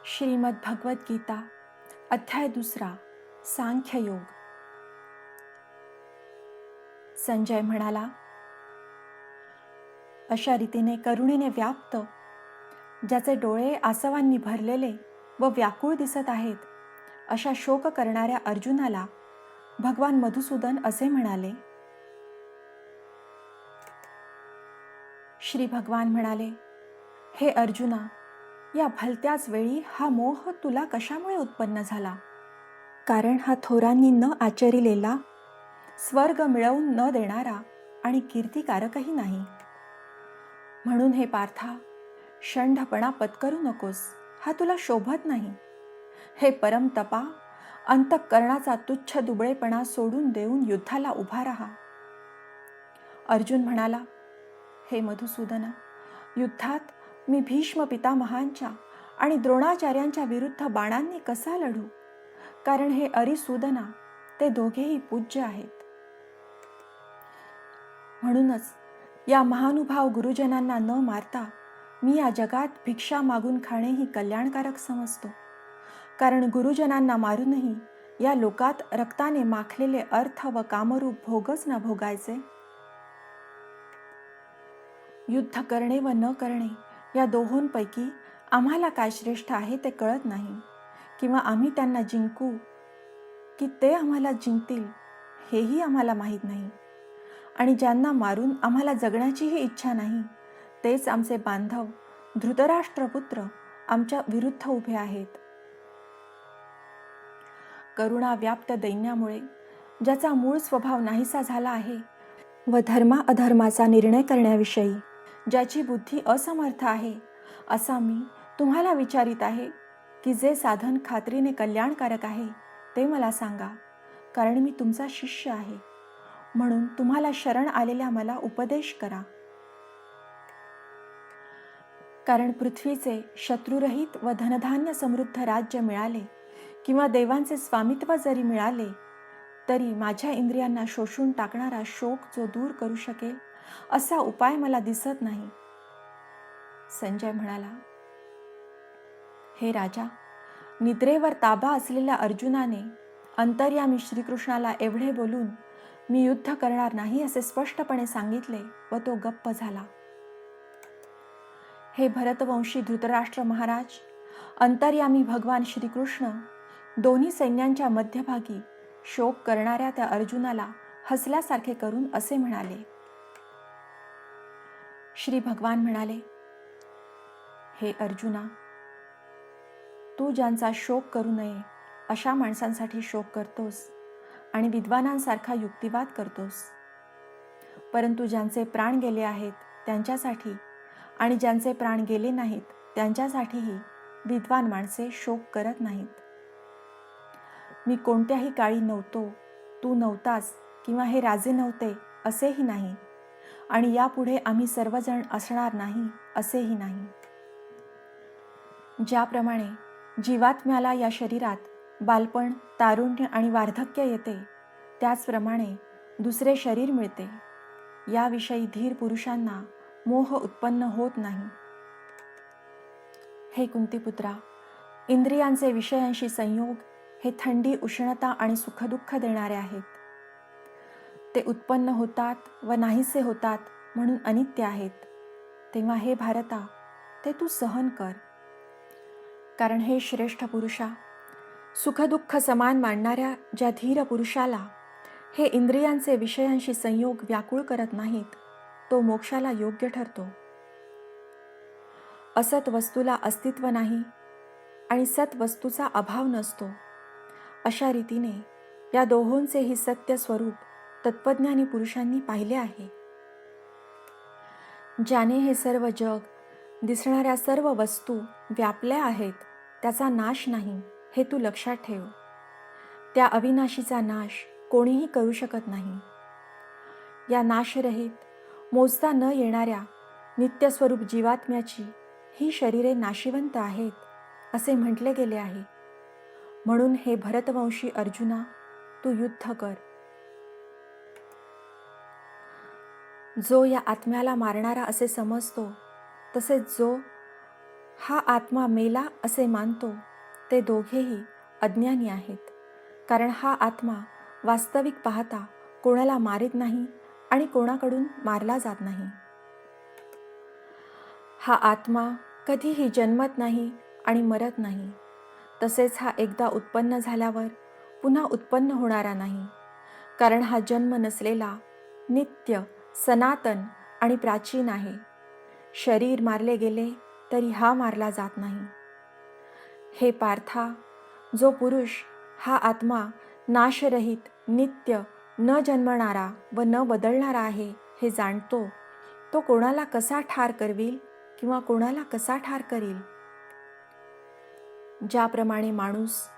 श्रीमद भगवत गीता अध्याय 2 सांख्ययोग. संजय म्हणाला, अशा रीतीने करुणेने व्याप्त, ज्याचे डोळे आसवांनी भरलेले व व्याकुळ दिसत आहेत, अशा शोक करणाऱ्या अर्जुनाला भगवान मधुसूदन असे म्हणाले. श्री भगवान म्हणाले, हे अर्जुना, या भलत्याच वेळी हा मोह तुला कशामुळे उत्पन्न झाला? कारण हा थोरांनी न आचरिलेला, स्वर्ग मिळवून न देणारा आणि कीर्तिकारकही नाही. म्हणून हे पार्था, षंढपणा पत्करू नकोस, हा तुला शोभत नाही. हे परमतपा, अंतःकरणाचा तुच्छ दुबळेपणा सोडून देऊन युद्धाला उभा राहा. अर्जुन म्हणाला, हे मधुसूदना, युद्धात मी भीष्म पितामहांच्या आणि द्रोणाचार्यांच्या विरुद्ध बाणांनी कसा लढू? कारण हे अरिसूदना, ते दोघेही पूज्य आहेत. म्हणूनच या महानुभाव गुरुजनांना न मारता मी या जगात भिक्षा मागून खाणेही कल्याणकारक समजतो. कारण गुरुजनांना मारूनही या लोकात रक्ताने माखलेले अर्थ व कामरूप भोगच न भोगायचे. युद्ध करणे व न करणे या दोहोंपैकी आम्हाला काय श्रेष्ठ आहे ते कळत नाही, किंवा आम्ही त्यांना जिंकू की ते आम्हाला जिंकतील हेही आम्हाला माहीत नाही. आणि ज्यांना मारून आम्हाला जगण्याचीही इच्छा नाही, तेच आमचे बांधव धृतराष्ट्रपुत्र आमच्या विरुद्ध उभे आहेत. करुणा व्याप्त दैन्यामुळे ज्याचा मूळ स्वभाव नाहीसा झाला आहे व धर्मा अधर्माचा निर्णय करण्याविषयी ज्याची बुद्धी असमर्थ आहे, असा मी तुम्हाला विचारित आहे की जे साधन खात्रीने कल्याणकारक आहे ते मला सांगा. कारण मी तुमचा शिष्य आहे, म्हणून तुम्हाला शरण आलेल्या मला उपदेश करा. कारण पृथ्वीचे शत्रुरहित व धनधान्य समृद्ध राज्य मिळाले किंवा देवांचे स्वामित्व जरी मिळाले, तरी माझ्या इंद्रियांना शोषून टाकणारा शोक जो दूर करू शकेल असा उपाय मला दिसत नाही. संजय म्हणाला, हे राजा, निद्रेवर ताबा असलेल्या अर्जुनाने अंतर्यामी श्रीकृष्णाला एवढे बोलून मी युद्ध करणार नाही असे स्पष्टपणे सांगितले व तो गप्प झाला. हे भरतवंशी धृतराष्ट्र महाराज, अंतर्यामी भगवान श्रीकृष्ण दोन्ही सैन्यांच्या मध्यभागी शोक करणाऱ्या त्या अर्जुनाला हसल्यासारखे करून असे म्हणाले. श्री भगवान म्हणाले, हे अर्जुना, तू ज्यांचा शोक करू नये अशा माणसांसाठी शोक करतोस आणि विद्वानांसारखा युक्तिवाद करतोस. परंतु ज्यांचे प्राण गेले आहेत त्यांच्यासाठी आणि ज्यांचे प्राण गेले नाहीत त्यांच्यासाठीही विद्वान माणसे शोक करत नाहीत. मी कोणत्याही काळी नव्हतो, तू नव्हतास किंवा हे राजे नव्हते असेही नाही, आणि यापुढे आम्ही सर्वजण असणार नाही असेही नाही. ज्याप्रमाणे जीवात्म्याला या शरीरात बालपण, तारुण्य आणि वार्धक्य येते, त्याचप्रमाणे दुसरे शरीर मिळते. याविषयी धीर पुरुषांना मोह उत्पन्न होत नाही. हे कुंतीपुत्रा, इंद्रियांचे विषयांशी संयोग हे थंडी, उष्णता आणि सुखदुःख देणारे आहेत. ते उत्पन्न होतात व नाहीसे होतात म्हणून अनित्य आहेत. तेव्हा हे भारता, ते तू सहन कर. कारण हे श्रेष्ठ पुरुषा, सुखदुःख समान मानणाऱ्या ज्या धीर पुरुषाला हे इंद्रियांचे विषयांशी संयोग व्याकुळ करत नाहीत, तो मोक्षाला योग्य ठरतो. असत वस्तूला अस्तित्व नाही आणि सत वस्तूचा अभाव नसतो. अशा रीतीने या दोहोंचेही सत्य स्वरूप तत्वज्ञानी पुरुषांनी पाहिले आहे. ज्याने हे सर्व जग, दिसणाऱ्या सर्व वस्तू व्यापल्या आहेत, त्याचा नाश नाही हे तू लक्षात ठेव. त्या अविनाशीचा नाश कोणीही करू शकत नाही. या नाशरहित, मोजता न येणाऱ्या नित्यस्वरूप जीवात्म्याची ही शरीरे नाशिवंत आहेत असे म्हटले गेले आहे. म्हणून हे भरतवंशी अर्जुना, तू युद्ध कर. जो या आत्म्याला मारणारा असे समजतो, तसेच जो हा आत्मा मेला असे मानतो ते दोघेही अज्ञानी आहेत. कारण हा आत्मा वास्तविक पाहता कोणाला मारित नाही आणि कोणाकडून मारला जात नाही. हा आत्मा कधीही जन्मत नाही आणि मरत नाही. तसेच हा एकदा उत्पन्न झाल्यावर पुन्हा उत्पन्न होणारा नाही. कारण हा जन्म नसलेला, नित्य, सनातन आणि प्राचीन आहे. शरीर मारले गेले तरी हा मारला जात नाही. हे पार्था, जो पुरुष हा आत्मा नाशरहित, नित्य, न जन्मणारा व न बदलणारा आहे हे जाणतो, तो कोणाला कसा ठार करविल किंवा कोणाला कसा ठार करील? ज्याप्रमाणे माणूस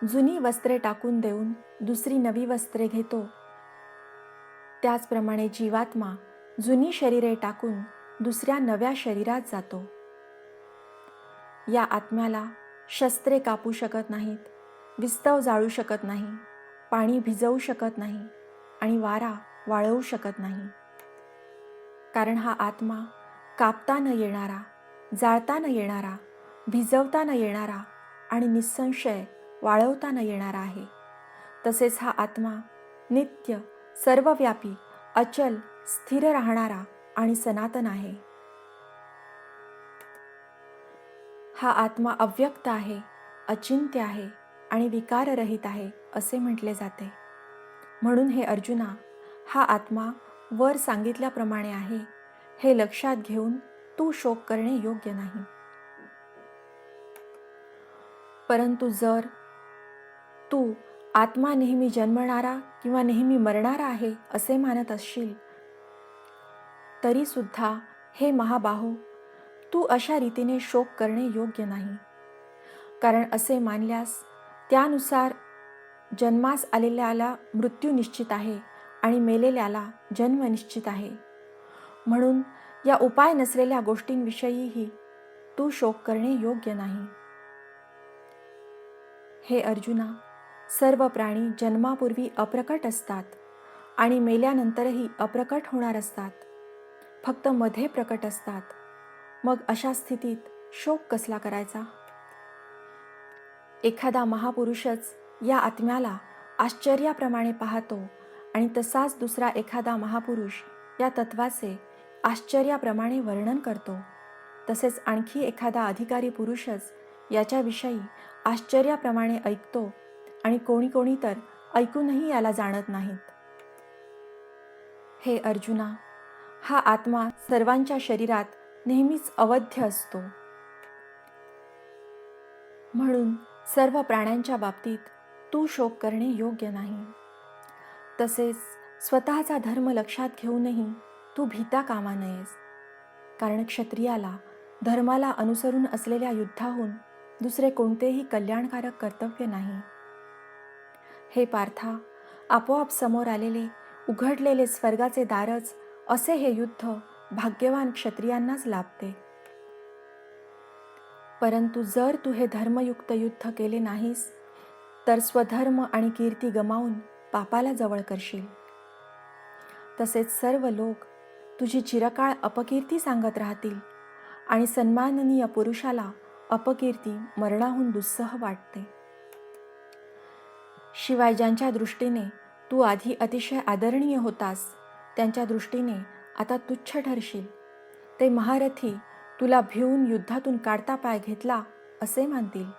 जुनी वस्त्रे टाकून देऊन दुसरी नवी वस्त्रे घेतो, त्याचप्रमाणे जीवात्मा जुनी शरीरे टाकून दुसऱ्या नव्या शरीरात जातो. या आत्म्याला शस्त्रे कापू शकत नाहीत, विस्तव जाळू शकत नाही, पाणी भिजवू शकत नाही आणि वारा वाळवू शकत नाही. कारण हा आत्मा कापता न येणारा, जाळता न येणारा, भिजवता न येणारा आणि निसंशय वाळवता न येणारा आहे. तसेच हा आत्मा नित्य, सर्वव्यापी, अचल, स्थिर राहणारा आणि सनातन आहे. हा आत्मा अव्यक्त आहे, अचिंत्य आहे आणि विकाररहित आहे असे म्हटले जाते. म्हणून हे अर्जुना, हा आत्मा वर सांगितल्याप्रमाणे आहे हे लक्षात घेऊन तू शोक करणे योग्य नाही. परंतु जर तू आत्मा नेहमी जन्मणारा किंवा नेहमी मरणारा आहे असे मानत असशील, तरी सुद्धा हे महाबाहो, तू अशा रीतीने शोक करणे योग्य नाही. कारण असे मानल्यास त्यानुसार जन्मास आलेल्याला मृत्यू निश्चित आहे आणि मेलेल्याला जन्म निश्चित आहे. म्हणून या उपाय नसलेल्या गोष्टींविषयीही तू शोक करणे योग्य नाही. हे अर्जुना, सर्व प्राणी जन्मापूर्वी अप्रकट असतात आणि मेल्यानंतरही अप्रकट होणार असतात, फक्त मध्ये प्रकट असतात. मग अशा स्थितीत शोक कसला करायचा? एखादा महापुरुषच या आत्म्याला आश्चर्याप्रमाणे पाहतो आणि तसाच दुसरा एखादा महापुरुष या तत्वाचे आश्चर्याप्रमाणे वर्णन करतो. तसेच आणखी एखादा अधिकारी पुरुषच याच्याविषयी आश्चर्याप्रमाणे ऐकतो आणि कोणी कोणी तर ऐकूनही याला जाणत नाहीत. हे अर्जुना, हा आत्मा सर्वांच्या शरीरात नेहमीच अवध्य असतो. म्हणून सर्व प्राण्यांच्या बाबतीत तू शोक करणे योग्य नाही. तसेच स्वतःचा धर्म लक्षात घेऊनही तू भीता कामा नयेस. कारण क्षत्रियाला धर्माला अनुसरून असलेल्या युद्धाहून दुसरे कोणतेही कल्याणकारक कर्तव्य नाही. हे पार्था, आपोआप समोर आलेले उघडलेले स्वर्गाचे दारच असे हे युद्ध भाग्यवान क्षत्रियांनाच लाभते. परंतु जर तू हे धर्मयुक्त युद्ध केले नाहीस, तर स्वधर्म आणि कीर्ती गमावून पापाला जवळ करशील. तसेच सर्व लोक तुझी चिरकाळ अपकीर्ती सांगत राहतील आणि सन्माननीय पुरुषाला अपकीर्ती मरणाहून दुस्सह वाटते. शिवाय ज्यांच्या दृष्टीने तू आधी अतिशय आदरणीय होतास, त्यांच्या दृष्टीने आता तुच्छ ठरशील. ते महारथी तुला भिवून युद्धातून काढता पाय घेतला असे मानतील.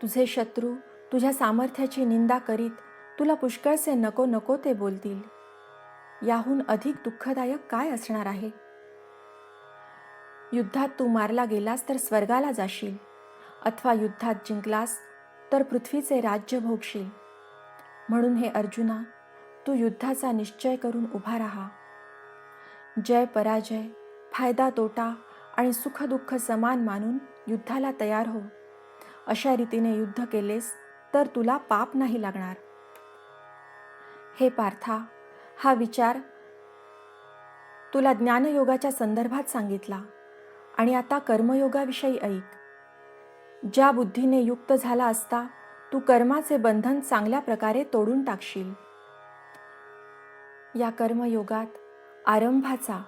तुझे शत्रू तुझ्या सामर्थ्याची निंदा करीत तुला पुष्कळसे नको नको ते बोलतील. याहून अधिक दुःखदायक काय असणार आहे? युद्धात तू मारला गेलास तर स्वर्गाला जाशील, अथवा युद्धात जिंकलास तर पृथ्वीचे राज्य भोगशील. म्हणून हे अर्जुना, तू युद्धाचा निश्चय करून उभा राहा. जय पराजय, फायदा तोटा आणि सुखदुःख समान मानून युद्धाला तयार हो. अशा रीतीने युद्ध केलेस तर तुला पाप नाही लागणार. हे पार्था, हा विचार तुला ज्ञानयोगाच्या संदर्भात सांगितला आणि आता कर्मयोगाविषयी ऐक. ज्या बुद्धीने युक्त झाला असता तू कर्माचे बंधन चांगल्या प्रकारे तोडून टाकशील. या कर्मयोगात आरंभाचा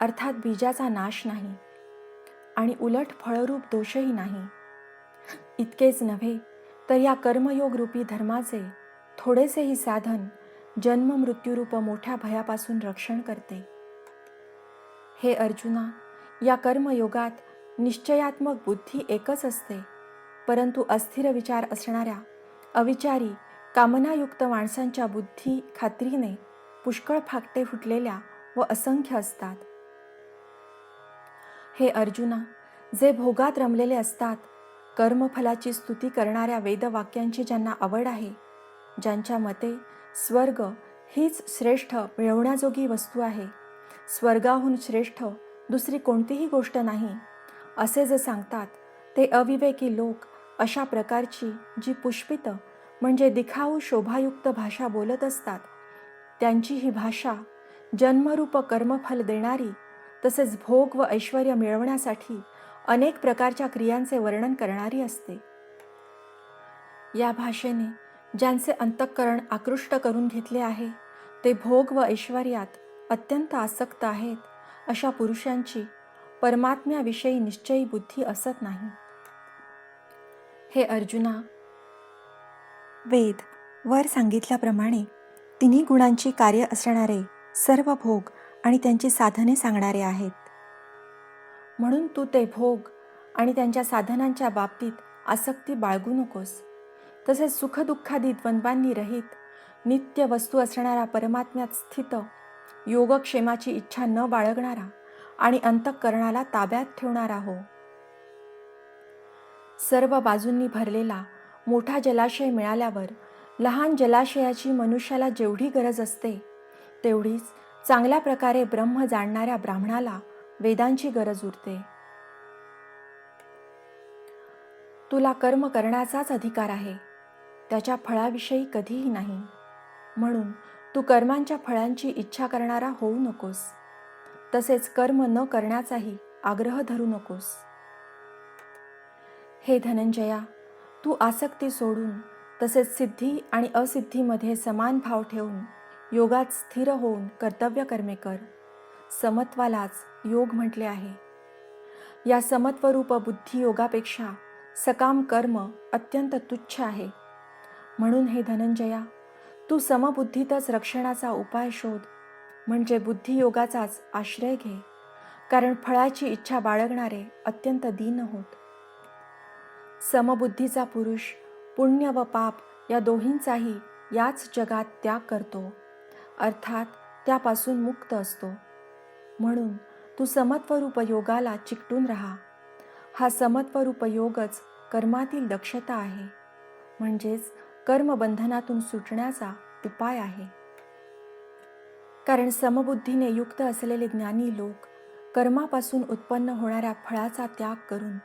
अर्थात बीजाचा नाश नाही, आणि उलट फळरूप दोषही नाही. इतकेच नव्हे तर या कर्मयोग रूपी धर्माचे थोडेसेही साधन जन्म मृत्यूरूप मोठ्या भयापासून रक्षण करते. हे अर्जुना, या कर्मयोगात निश्चयात्मक बुद्धी एकच असते, परंतु अस्थिर विचार असणाऱ्या अविचारी कामनायुक्त माणसांच्या बुद्धी खात्रीने पुष्कळ फाटे फुटलेल्या व असंख्य असतात. हे अर्जुना, जे भोगात रमलेले असतात, कर्मफलाची स्तुती करणाऱ्या वेदवाक्यांची ज्यांना आवड आहे, ज्यांच्या मते स्वर्ग हीच श्रेष्ठ मिळवण्याजोगी वस्तू आहे, स्वर्गाहून श्रेष्ठ दुसरी कोणतीही गोष्ट नाही, असे जे सांगतात, ते अविवेकी लोक अशा प्रकारची जी पुष्पित म्हणजे दिखाऊ शोभायुक्त भाषा बोलत असतात, त्यांची ही भाषा जन्मरूप कर्मफल देणारी, तसेच भोग व ऐश्वर्य मिळवण्यासाठी अनेक प्रकारच्या क्रियांचे वर्णन करणारी असते. या भाषेने ज्यांचे अंतःकरण आकृष्ट करून घेतले आहे, ते भोग व ऐश्वर्यात अत्यंत आसक्त आहेत, अशा पुरुषांची परमात्म्याविषयी निश्चयी बुद्धी असत नाही. हे अर्जुना, वेद वर सांगितल्याप्रमाणे तिन्ही गुणांची कार्य असणारे सर्व भोग आणि त्यांची साधने सांगणारे आहेत. म्हणून तू ते भोग आणि त्यांच्या साधनांच्या बाबतीत आसक्ती बाळगू नकोस. तसेच सुखदुःखादी द्वंद्वांनी रहित नित्य वस्तू असणारा परमात्म्यात स्थित, योगक्षेमाची इच्छा न बाळगणारा आणि अंतःकरणाला ताब्यात ठेवणारा हो. सर्व बाजूंनी भरलेला मोठा जलाशय मिळाल्यावर लहान जलाशयाची मनुष्याला जेवढी गरज असते, तेवढीच चांगल्या प्रकारे ब्रह्म जाणणाऱ्या ब्राह्मणाला वेदांची गरज उरते. तुला कर्म करण्याचाच अधिकार आहे, त्याच्या फळाविषयी कधीही नाही. म्हणून तू कर्मांच्या फळांची इच्छा करणारा होऊ नकोस. तसेच कर्म न करण्याचाही आग्रह धरू नकोस. हे धनंजया, तू आसक्ती सोडून तसेच सिद्धी आणि असिद्धीमध्ये समान भाव ठेवून योगात स्थिर होऊन कर्तव्य कर्मे कर. समत्वालाच योग म्हटले आहे. या समत्वरूप बुद्धियोगापेक्षा सकाम कर्म अत्यंत तुच्छ आहे. म्हणून हे धनंजया, तू समबुद्धीतच रक्षणाचा उपाय शोध, म्हणजे बुद्धियोगाचाच आश्रय घे. कारण फळाची इच्छा बाळगणारे अत्यंत दीन होत. समबुद्धीचा पुरुष पुण्य व पाप या दोहींचाही याच जगात त्याग करतो, अर्थात त्यापासून मुक्त असतो. म्हणून तू समत्वरूप योगाला चिकटून राहा. हा समत्वरूप योगच कर्मातील दक्षता आहे, म्हणजेच कर्मबंधनातून सुटण्याचा उपाय आहे. कारण समबुद्धीने युक्त असलेले ज्ञानी लोक कर्मापासून उत्पन्न होणाऱ्या फळाचा त्याग करून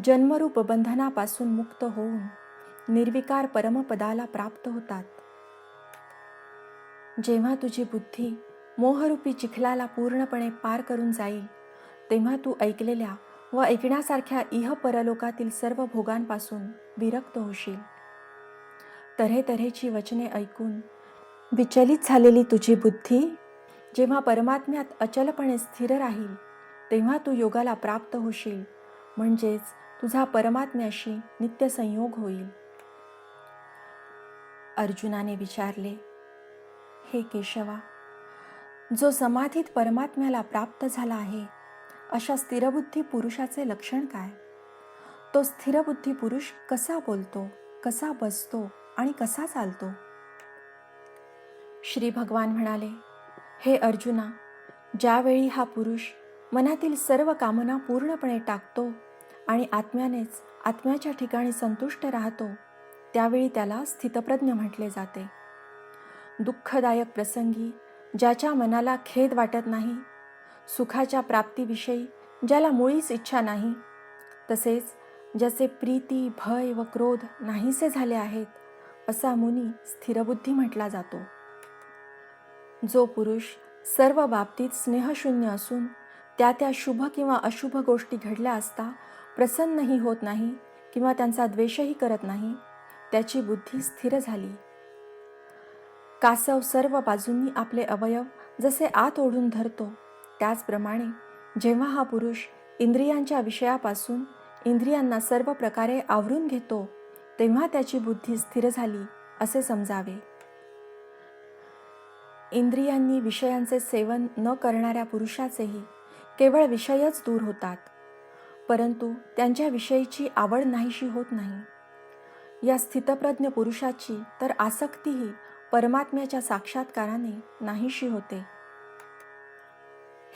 जन्मरूप बंधनापासून मुक्त होऊन निर्विकार परमपदाला प्राप्त होतात. जेव्हा तुझी बुद्धी मोहरूपी चिखलाला पूर्णपणे पार करून जाईल, तेव्हा तू ऐकलेल्या व ऐकण्यासारख्या इह परलोकातील सर्व भोगांपासून विरक्त होशील. तऱ्हेतऱ्हेची वचने ऐकून विचलित झालेली तुझी बुद्धी जेव्हा परमात्म्यात अचलपणे स्थिर राहील, तेव्हा तू योगाला प्राप्त होशील, म्हणजेच तुझा परमात्म्याशी नित्य संयोग होईल. अर्जुनाने विचारले, हे केशवा, जो समाधीत परमात्म्याला प्राप्त झाला आहे, अशा स्थिरबुद्धी पुरुषाचे लक्षण काय? तो स्थिरबुद्धी पुरुष कसा बोलतो, कसा बसतो आणि कसा चालतो? श्री भगवान म्हणाले, हे अर्जुना, ज्यावेळी हा पुरुष मनातील सर्व कामना पूर्णपणे टाकतो आणि आत्म्यानेच आत्म्याच्या ठिकाणी संतुष्ट राहतो, त्यावेळी त्याला स्थितप्रज्ञ म्हटले जाते. दुःखदायक प्रसंगी ज्याच्या मनाला खेद वाटत नाही, सुखाच्या प्राप्तीविषयी ज्याला मुळीच इच्छा नाही, तसेच ज्याचे प्रीती, भय व क्रोध नाहीसे झाले आहेत, असा मुनी स्थिरबुद्धी म्हटला जातो. जो पुरुष सर्व बाबतीत स्नेहशून्य असून त्या शुभ किंवा अशुभ गोष्टी घडल्या असता प्रसन्नही होत नाही किंवा त्यांचा द्वेषही करत नाही, त्याची बुद्धी स्थिर झाली. कासव सर्व बाजूंनी आपले अवयव जसे आत ओढून धरतो, त्याचप्रमाणे जेव्हा हा पुरुष इंद्रियांच्या विषयापासून इंद्रियांना सर्व प्रकारे आवरून घेतो, तेव्हा त्याची बुद्धी स्थिर झाली असे समजावे. इंद्रियांनी विषयांचे सेवन न करणाऱ्या पुरुषाचेही केवळ विषयच दूर होतात, परंतु त्यांच्याविषयीची आवड नाहीशी होत नाही. या स्थितप्रज्ञ पुरुषाची तर आसक्तीही परमात्म्याच्या साक्षात्काराने नाहीशी होते.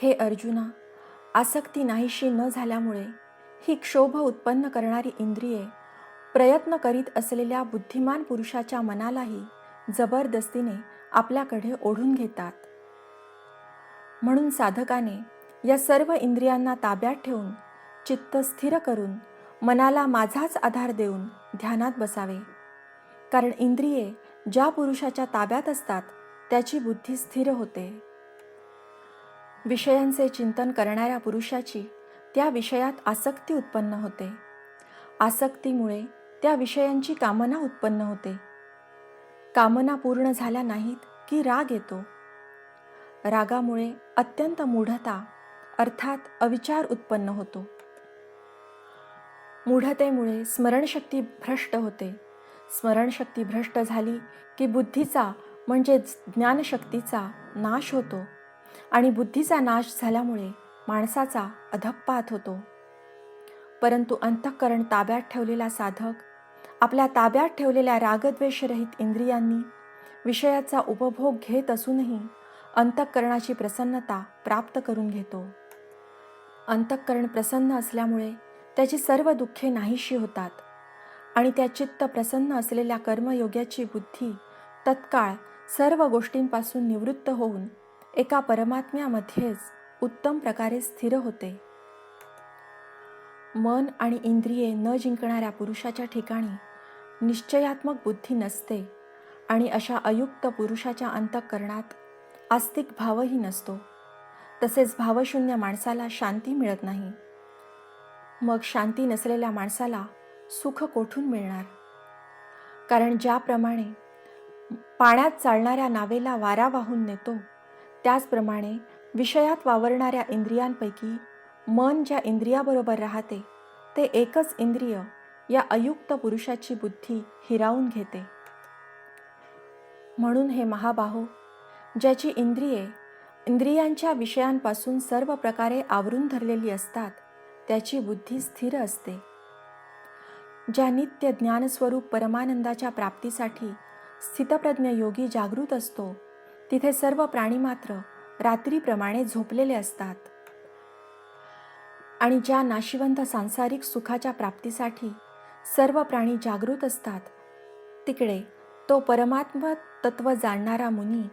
हे अर्जुना, आसक्ती नाहीशी न झाल्यामुळे ही क्षोभ उत्पन्न करणारी इंद्रिये प्रयत्न करीत असलेल्या बुद्धिमान पुरुषाच्या मनालाही जबरदस्तीने आपल्याकडे ओढून घेतात. म्हणून साधकाने या सर्व इंद्रियांना ताब्यात ठेवून चित्त स्थिर करून मनाला माझाच आधार देऊन ध्यानात बसावे. कारण इंद्रिये ज्या पुरुषाच्या ताब्यात असतात त्याची बुद्धी स्थिर होते. विषयांचे चिंतन करणाऱ्या पुरुषाची त्या विषयात आसक्ती उत्पन्न होते. आसक्तीमुळे त्या विषयांची कामना उत्पन्न होते. कामना पूर्ण झाल्या नाहीत की राग येतो. रागामुळे अत्यंत मूढता अर्थात अविचार उत्पन्न होतो. मूढतेमुळे स्मरणशक्ती भ्रष्ट होते. स्मरणशक्ती भ्रष्ट झाली की बुद्धीचा म्हणजे ज्ञानशक्तीचा नाश होतो आणि बुद्धीचा नाश झाल्यामुळे माणसाचा अधःपात होतो. परंतु अंतःकरण ताब्यात ठेवलेला साधक आपल्या ताब्यात ठेवलेल्या रागद्वेषरहित इंद्रियांनी विषयाचा उपभोग घेत असूनही अंतःकरणाची प्रसन्नता प्राप्त करून घेतो. अंतःकरण प्रसन्न असल्यामुळे त्याची सर्व दुःखे नाहीशी होतात आणि त्या चित्त प्रसन्न असलेल्या कर्मयोग्याची बुद्धी तत्काळ सर्व गोष्टींपासून निवृत्त होऊन एका परमात्म्यामध्येच उत्तम प्रकारे स्थिर होते. मन आणि इंद्रिये न जिंकणाऱ्या पुरुषाच्या ठिकाणी निश्चयात्मक बुद्धी नसते आणि अशा अयुक्त पुरुषाच्या अंतःकरणात आस्तिक भावही नसतो. तसेच भावशून्य माणसाला शांती मिळत नाही. मग शांती नसलेल्या माणसाला सुख कोठून मिळणार? कारण ज्याप्रमाणे पाण्यात चालणाऱ्या नावेला वारा वाहून नेतो, त्याचप्रमाणे विषयात वावरणाऱ्या इंद्रियांपैकी मन ज्या इंद्रियाबरोबर राहते ते एकच इंद्रिय या अयुक्त पुरुषाची बुद्धी हिरावून घेते. म्हणून हे महाबाहो, ज्याची इंद्रिये इंद्रियांच्या विषयांपासून सर्व प्रकारे आवरून धरलेली असतात त्याची बुद्धी स्थिर असते. ज्या नित्य ज्ञानस्वरूप परमानंदाच्या प्राप्तीसाठी स्थितप्रज्ञ योगी जागृत असतो, तिथे सर्व प्राणी मात्र रात्रीप्रमाणे झोपलेले असतात. आणि ज्या नाशिवंत सांसारिक सुखाच्या प्राप्तीसाठी सर्व प्राणी जागृत असतात, तिकडे तो परमात्म तत्व जाणणारा मुनी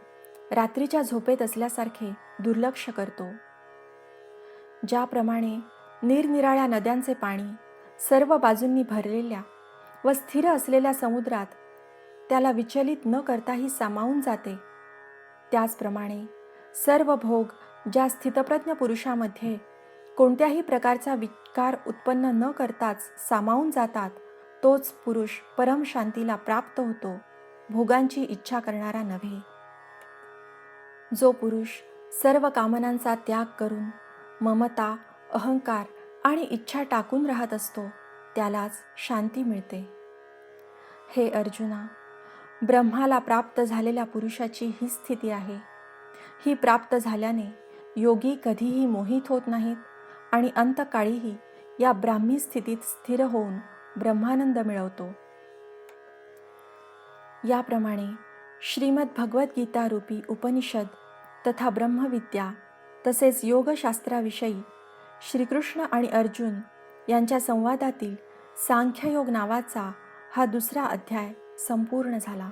रात्रीच्या झोपेत असल्यासारखे दुर्लक्ष करतो. ज्याप्रमाणे निरनिराळ्या नद्यांचे पाणी सर्व बाजूंनी भरलेल्या व स्थिर असलेल्या समुद्रात त्याला विचलित न करताही सामावून जाते, त्याचप्रमाणे सर्व भोग ज्या स्थितप्रज्ञ पुरुषामध्ये कोणत्याही प्रकारचा विकार उत्पन्न न करताच सामावून जातात, तोच पुरुष परमशांतीला प्राप्त होतो, भोगांची इच्छा करणारा नव्हे. जो पुरुष सर्व कामनांचा त्याग करून ममता, अहंकार आणि इच्छा टाकून राहत असतो, त्यालाच शांती मिळते. हे अर्जुना, ब्रह्माला प्राप्त झालेल्या पुरुषाची ही स्थिती आहे. ही प्राप्त झाल्याने योगी कधीही मोहित होत नाहीत आणि अंतकाळीही या ब्राह्मी स्थितीत स्थिर होऊन ब्रह्मानंद मिळवतो. याप्रमाणे श्रीमद भगवद्गीता रूपी उपनिषद तथा ब्रह्मविद्या तसेच योगशास्त्राविषयी श्रीकृष्ण आणि अर्जुन यांच्या संवादातील सांख्ययोग नावाचा हा दुसरा अध्याय संपूर्ण झाला.